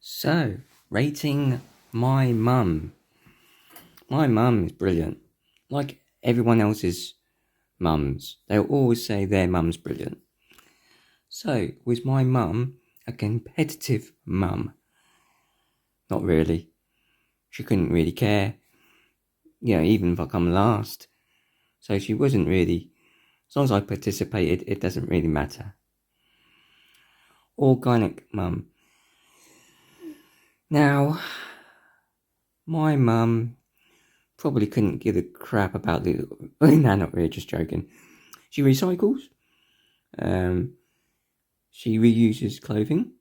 So, rating my mum. My mum is brilliant. Like everyone else's mums, they'll always say their mum's brilliant. So, was my mum a competitive mum? Not really. She couldn't really care, even if I come last. So she wasn't really, as long as I participated, it doesn't really matter. Organic mum. Now, my mum probably couldn't give a crap about the. No, not really, just joking. She recycles. She reuses clothing.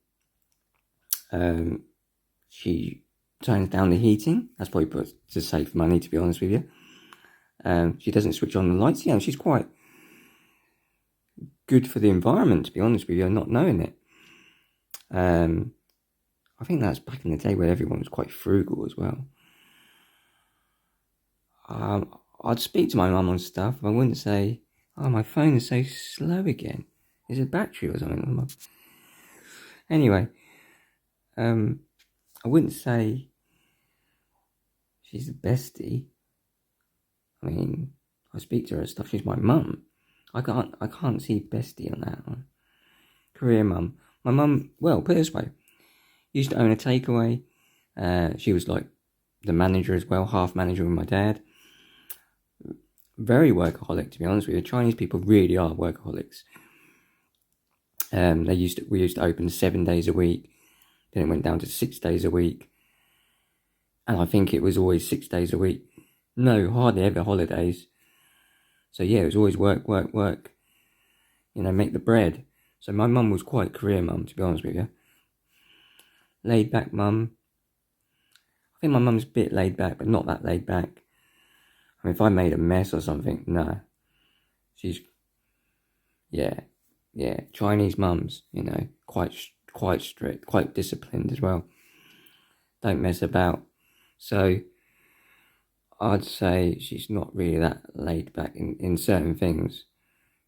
She turns down the heating. That's probably to save money, to be honest with you. She doesn't switch on the lights. She's quite good for the environment, to be honest with you, not knowing it. I think that's back in the day where everyone was quite frugal as well. I'd speak to my mum on stuff. I wouldn't say, "Oh, my phone is so slow again. Is it battery or something?" Anyway, I wouldn't say she's the bestie. I mean, I speak to her and stuff. She's my mum. I can't see bestie on that one. Career mum. My mum, well, put it this way, used to own a takeaway. She was like the manager as well, half manager with my dad. Very workaholic, to be honest with you. Chinese people really are workaholics. We used to open 7 days a week. Then it went down to 6 days a week. And I think it was always 6 days a week. No, hardly ever holidays. So yeah, it was always work. Make the bread. So my mum was quite career mum, to be honest with you. Laid back mum. I think my mum's a bit laid back, but not that laid back. I mean, if I made a mess or something, no. She's, yeah, Chinese mums, quite strict, quite disciplined as well. Don't mess about. So, I'd say she's not really that laid back in certain things.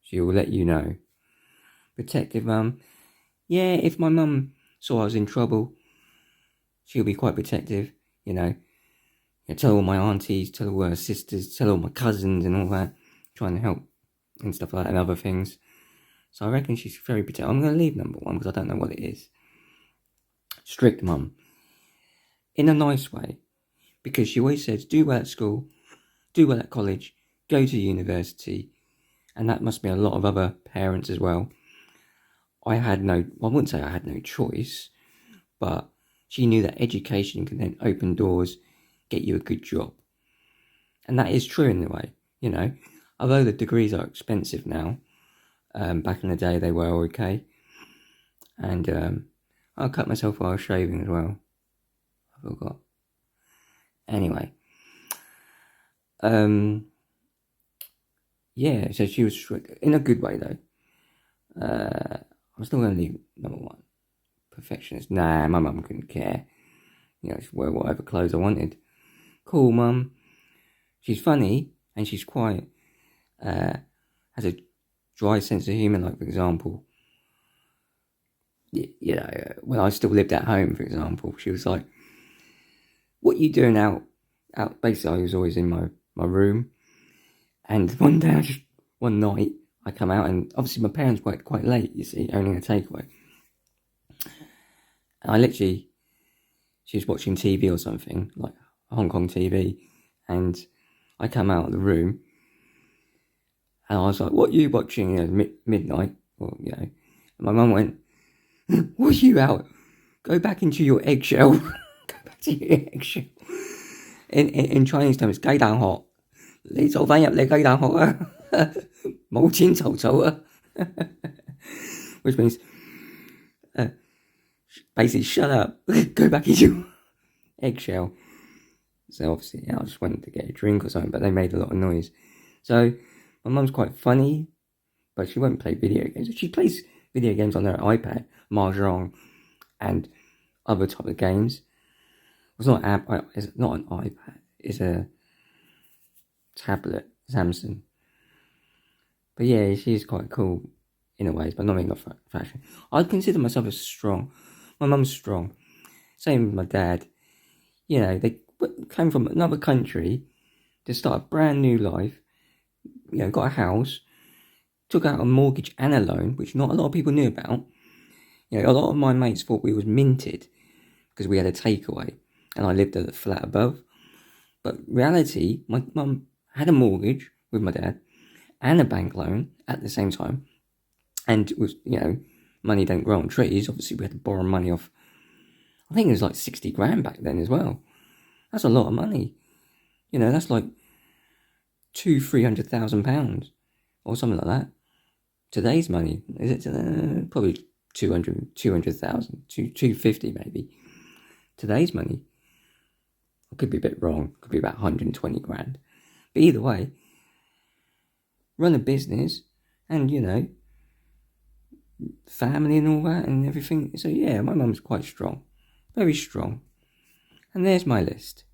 She will let you know. Protective mum. Yeah, if my mum saw I was in trouble, she'll be quite protective, tell all my aunties, tell all her sisters, tell all my cousins and all that, trying to help and stuff like that and other things. So I reckon she's very protective. I'm going to leave number one because I don't know what it is. Strict mum. In a nice way. Because she always says, do well at school, do well at college, go to university. And that must be a lot of other parents as well. I wouldn't say I had no choice, but she knew that education can then open doors, get you a good job. And that is true in a way, Although the degrees are expensive now, back in the day they were okay. And I cut myself while I was shaving as well. I forgot. Anyway. Yeah, so she was strict. In a good way though. I'm still going to leave number one. Perfectionist. Nah, my mum couldn't care. She'd wear whatever clothes I wanted. Cool mum. She's funny and she's quite has a dry sense of humour. Like for example, when I still lived at home, for example, she was like, "What are you doing out?" Basically, I was always in my room, and one night I come out, and obviously my parents worked quite late. You see, owning a takeaway, and she was watching TV or something like Hong Kong TV, and I come out of the room. And I was like, "What are you watching?" Midnight. Well, And my mum went, "What are you out? Go back into your eggshell." Go back to your eggshell. In Chinese terms, 雞蛋殼，你走返入你雞蛋殼啊，冇錢就走啊。Which means, basically, shut up, go back into your eggshell. So obviously, I just went to get a drink or something, but they made a lot of noise. So my mum's quite funny, but she won't play video games. She plays video games on her iPad, Mahjong, and other type of games. It's not an app. It's not an iPad. It's a tablet, Samsung. But yeah, she's quite cool in a way, but not in a fashion. I'd consider myself as strong. My mum's strong. Same with my dad. You know, they came from another country to start a brand new life. You know, got a house, took out a mortgage and a loan, which not a lot of people knew about. You know, a lot of my mates thought we was minted because we had a takeaway and I lived at the flat above. But reality, my mum had a mortgage with my dad and a bank loan at the same time. And it was, you know, money don't grow on trees. Obviously, we had to borrow money off, I think it was like 60 grand back then as well. That's a lot of money. You know, that's like £300,000 or something like that. Today's money, is it probably 200,000, 250 maybe. Today's money, I could be a bit wrong, could be about 120 grand. But either way, run a business and, you know, family and all that and everything. So yeah, my mum's quite strong, very strong. And there's my list.